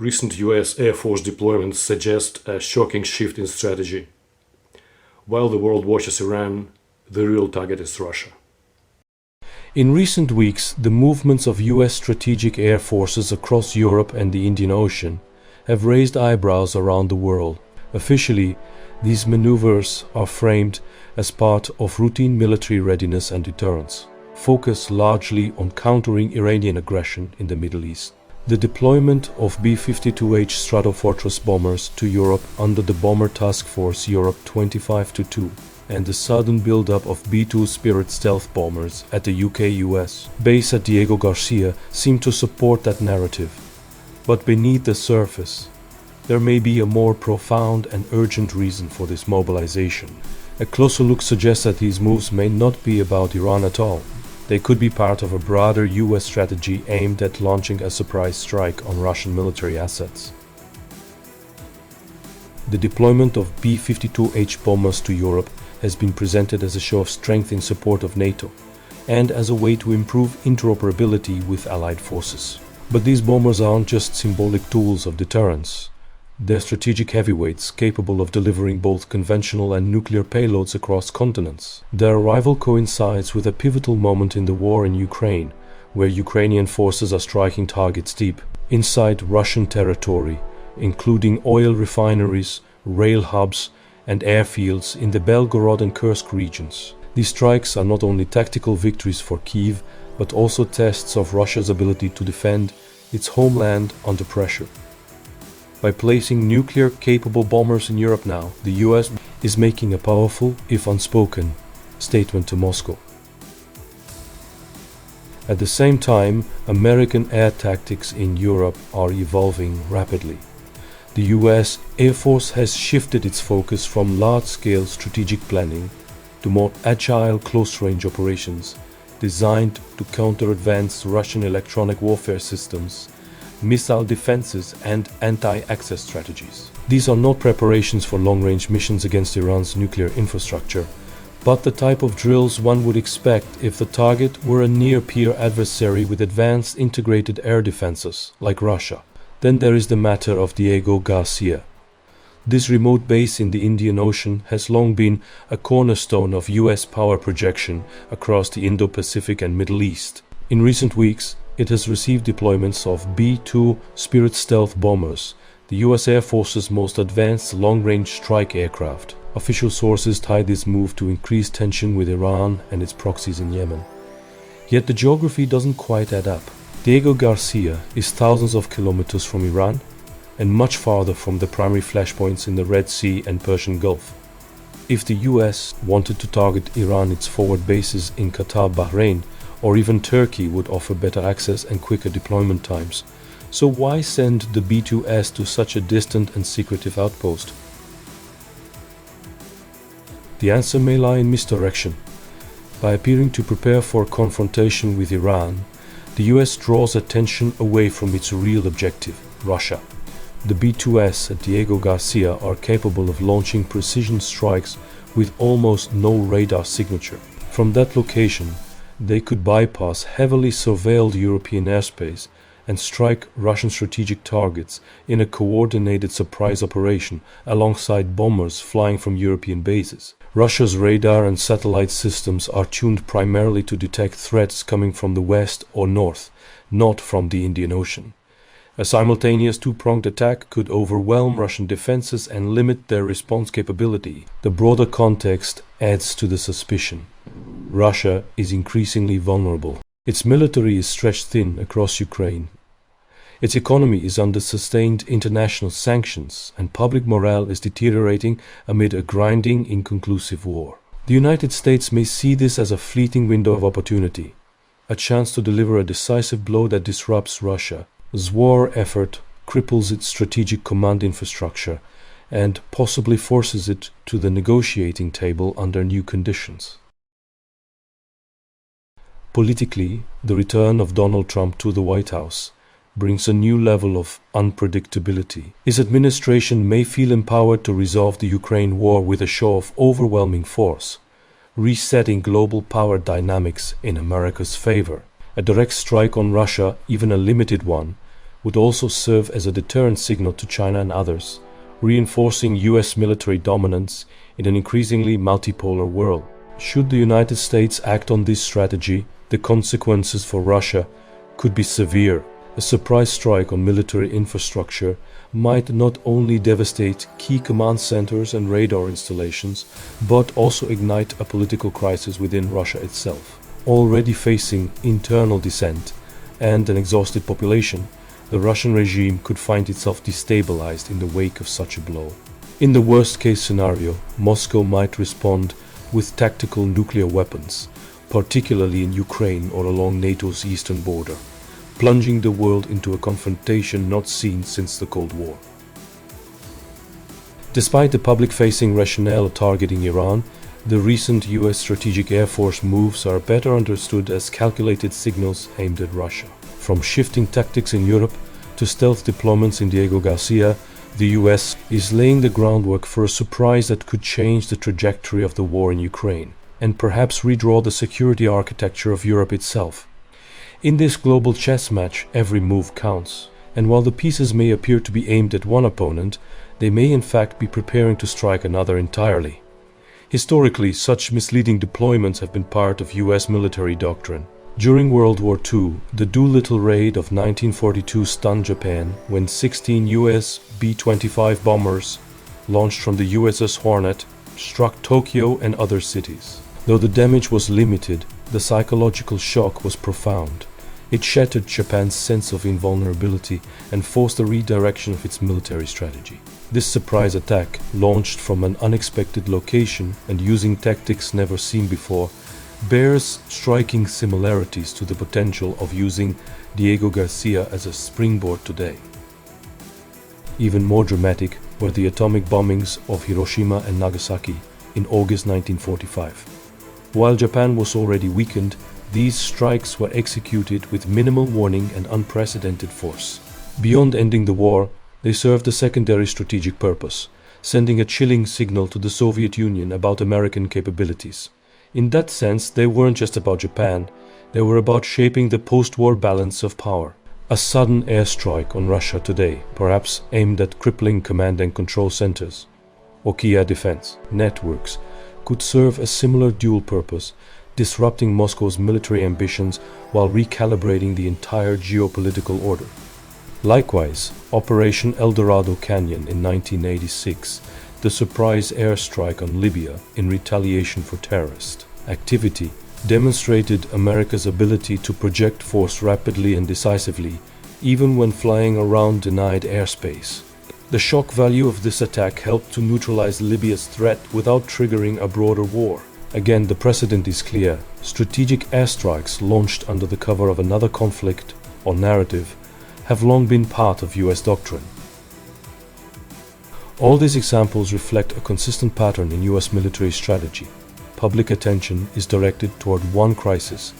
Recent US Air Force deployments suggest a shocking shift in strategy. While the world watches Iran, the real target is Russia. In recent weeks, the movements of US strategic air forces across Europe and the Indian Ocean have raised eyebrows around the world. Officially, these maneuvers are framed as part of routine military readiness and deterrence, focused largely on countering Iranian aggression in the Middle East. The deployment of B-52H Stratofortress bombers to Europe under the Bomber Task Force Europe 25-2 and the sudden build-up of B-2 Spirit stealth bombers at the UK-US base at Diego Garcia seem to support that narrative. But beneath the surface, there may be a more profound and urgent reason for this mobilization. A closer look suggests that these moves may not be about Iran at all. They could be part of a broader US strategy aimed at launching a surprise strike on Russian military assets. The deployment of B-52H bombers to Europe has been presented as a show of strength in support of NATO and as a way to improve interoperability with allied forces. But these bombers aren't just symbolic tools of deterrence. They're strategic heavyweights capable of delivering both conventional and nuclear payloads across continents. Their arrival coincides with a pivotal moment in the war in Ukraine, where Ukrainian forces are striking targets deep inside Russian territory, including oil refineries, rail hubs, and airfields in the Belgorod and Kursk regions. These strikes are not only tactical victories for Kyiv, but also tests of Russia's ability to defend its homeland under pressure. By placing nuclear-capable bombers in Europe now, the US is making a powerful, if unspoken, statement to Moscow. At the same time, American air tactics in Europe are evolving rapidly. The US Air Force has shifted its focus from large-scale strategic planning to more agile close-range operations designed to counter advanced Russian electronic warfare systems, missile defenses, and anti-access strategies. These are not preparations for long-range missions against Iran's nuclear infrastructure, but the type of drills one would expect if the target were a near-peer adversary with advanced integrated air defenses, like Russia. Then there is the matter of Diego Garcia. This remote base in the Indian Ocean has long been a cornerstone of US power projection across the Indo-Pacific and Middle East. In recent weeks, it has received deployments of B-2 Spirit stealth bombers, the US Air Force's most advanced long-range strike aircraft. Official sources tie this move to increased tension with Iran and its proxies in Yemen. Yet the geography doesn't quite add up. Diego Garcia is thousands of kilometers from Iran and much farther from the primary flashpoints in the Red Sea and Persian Gulf. If the US wanted to target Iran, its forward bases in Qatar, Bahrain, or even Turkey would offer better access and quicker deployment times. So why send the B-2S to such a distant and secretive outpost? The answer may lie in misdirection. By appearing to prepare for confrontation with Iran, the US draws attention away from its real objective, Russia. The B-2S at Diego Garcia are capable of launching precision strikes with almost no radar signature. From that location, they could bypass heavily surveilled European airspace and strike Russian strategic targets in a coordinated surprise operation alongside bombers flying from European bases. Russia's radar and satellite systems are tuned primarily to detect threats coming from the west or north, not from the Indian Ocean. A simultaneous two-pronged attack could overwhelm Russian defenses and limit their response capability. The broader context adds to the suspicion. Russia is increasingly vulnerable. Its military is stretched thin across Ukraine. Its economy is under sustained international sanctions, and public morale is deteriorating amid a grinding, inconclusive war. The United States may see this as a fleeting window of opportunity, a chance to deliver a decisive blow that disrupts Russia's war effort, cripples its strategic command infrastructure, and possibly forces it to the negotiating table under new conditions. Politically, the return of Donald Trump to the White House brings a new level of unpredictability. His administration may feel empowered to resolve the Ukraine war with a show of overwhelming force, resetting global power dynamics in America's favor. A direct strike on Russia, even a limited one, would also serve as a deterrent signal to China and others, reinforcing US military dominance in an increasingly multipolar world. Should the United States act on this strategy, the consequences for Russia could be severe. A surprise strike on military infrastructure might not only devastate key command centers and radar installations, but also ignite a political crisis within Russia itself. Already facing internal dissent and an exhausted population, the Russian regime could find itself destabilized in the wake of such a blow. In the worst-case scenario, Moscow might respond with tactical nuclear weapons, particularly in Ukraine or along NATO's eastern border, plunging the world into a confrontation not seen since the Cold War. Despite the public-facing rationale targeting Iran, the recent US Strategic Air Force moves are better understood as calculated signals aimed at Russia. From shifting tactics in Europe to stealth deployments in Diego Garcia, the US is laying the groundwork for a surprise that could change the trajectory of the war in Ukraine, and perhaps redraw the security architecture of Europe itself. In this global chess match, every move counts, and while the pieces may appear to be aimed at one opponent, they may in fact be preparing to strike another entirely. Historically, such misleading deployments have been part of US military doctrine. During World War II, the Doolittle raid of 1942 stunned Japan when 16 US B-25 bombers, launched from the USS Hornet, struck Tokyo and other cities. Though the damage was limited, the psychological shock was profound. It shattered Japan's sense of invulnerability and forced a redirection of its military strategy. This surprise attack, launched from an unexpected location and using tactics never seen before, bears striking similarities to the potential of using Diego Garcia as a springboard today. Even more dramatic were the atomic bombings of Hiroshima and Nagasaki in August 1945. While Japan was already weakened, these strikes were executed with minimal warning and unprecedented force. Beyond ending the war, they served a secondary strategic purpose, sending a chilling signal to the Soviet Union about American capabilities. In that sense, they weren't just about Japan, they were about shaping the post-war balance of power. A sudden airstrike on Russia today, perhaps aimed at crippling command and control centers, or key air defense networks, could serve a similar dual purpose, disrupting Moscow's military ambitions while recalibrating the entire geopolitical order. Likewise, Operation El Dorado Canyon in 1986, the surprise airstrike on Libya in retaliation for terrorist activity, demonstrated America's ability to project force rapidly and decisively, even when flying around denied airspace. The shock value of this attack helped to neutralize Libya's threat without triggering a broader war. Again, the precedent is clear. Strategic airstrikes launched under the cover of another conflict or narrative have long been part of US doctrine. All these examples reflect a consistent pattern in US military strategy. Public attention is directed toward one crisis,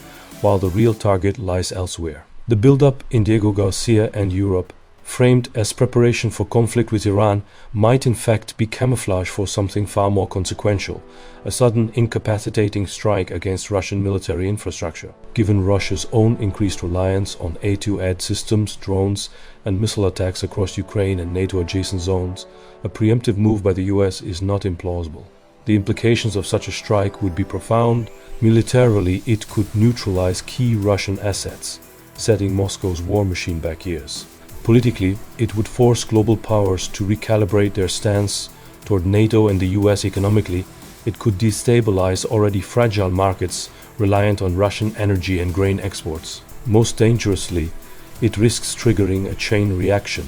while the real target lies elsewhere. The build-up in Diego Garcia and Europe, framed as preparation for conflict with Iran, might in fact be camouflage for something far more consequential, a sudden incapacitating strike against Russian military infrastructure. Given Russia's own increased reliance on A2AD systems, drones, and missile attacks across Ukraine and NATO-adjacent zones, a preemptive move by the US is not implausible. The implications of such a strike would be profound. Militarily, it could neutralize key Russian assets, setting Moscow's war machine back years. Politically, it would force global powers to recalibrate their stance toward NATO and the US. Economically, it could destabilize already fragile markets reliant on Russian energy and grain exports. Most dangerously, it risks triggering a chain reaction,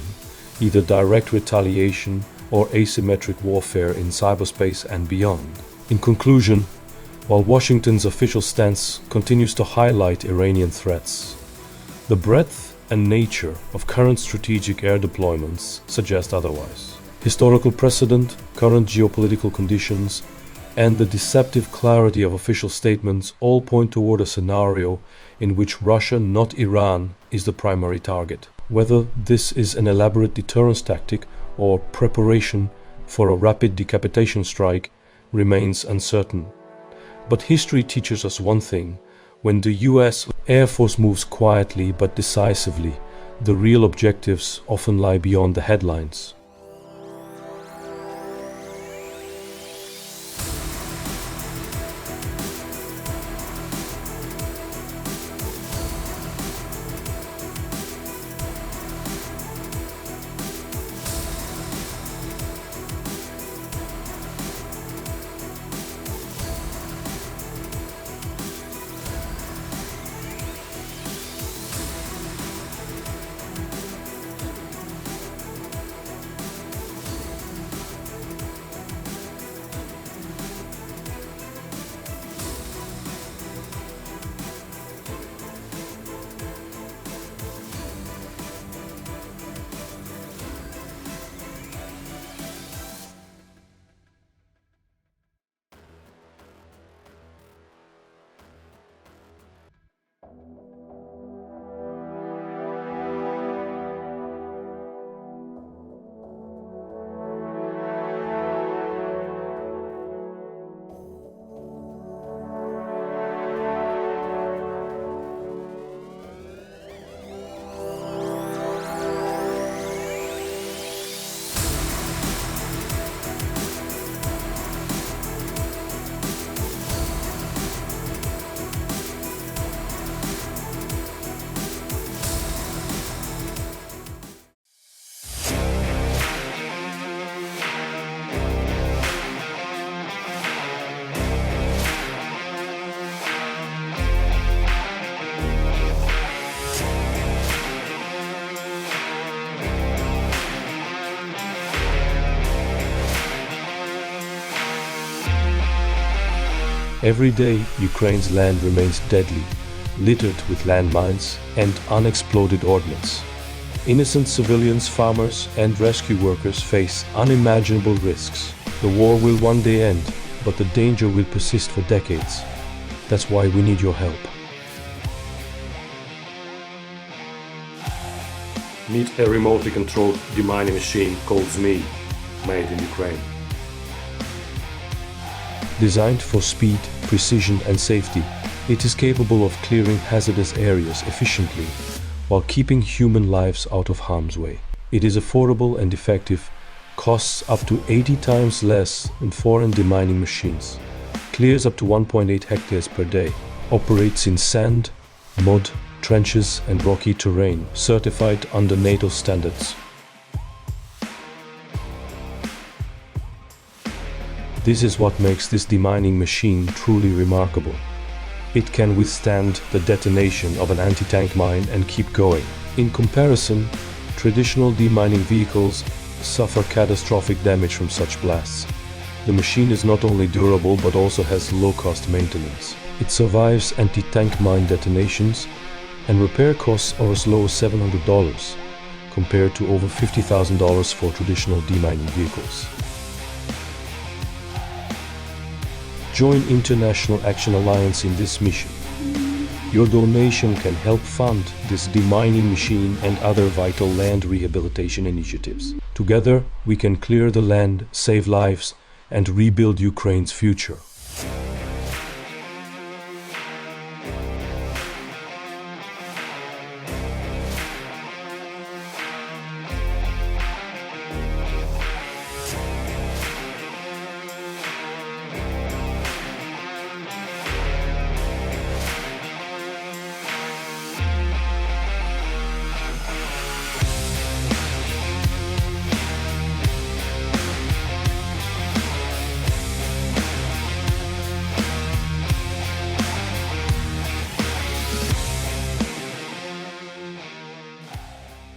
either direct retaliation or asymmetric warfare in cyberspace and beyond. In conclusion, while Washington's official stance continues to highlight Iranian threats, the breadth and nature of current strategic air deployments suggest otherwise. Historical precedent, current geopolitical conditions, and the deceptive clarity of official statements all point toward a scenario in which Russia, not Iran, is the primary target. Whether this is an elaborate deterrence tactic or preparation for a rapid decapitation strike remains uncertain. But history teaches us one thing: when the US Air Force moves quietly but decisively, the real objectives often lie beyond the headlines. Every day, Ukraine's land remains deadly, littered with landmines and unexploded ordnance. Innocent civilians, farmers, and rescue workers face unimaginable risks. The war will one day end, but the danger will persist for decades. That's why we need your help. Meet a remotely controlled demining machine called ZMI, made in Ukraine. Designed for speed, precision, and safety, it is capable of clearing hazardous areas efficiently while keeping human lives out of harm's way. It is affordable and effective, costs up to 80 times less than foreign demining machines, clears up to 1.8 hectares per day, operates in sand, mud, trenches, and rocky terrain, certified under NATO standards. This is what makes this demining machine truly remarkable. It can withstand the detonation of an anti-tank mine and keep going. In comparison, traditional demining vehicles suffer catastrophic damage from such blasts. The machine is not only durable but also has low-cost maintenance. It survives anti-tank mine detonations, and repair costs are as low as $700 compared to over $50,000 for traditional demining vehicles. Join International Action Alliance in this mission. Your donation can help fund this demining machine and other vital land rehabilitation initiatives. Together, we can clear the land, save lives, and rebuild Ukraine's future.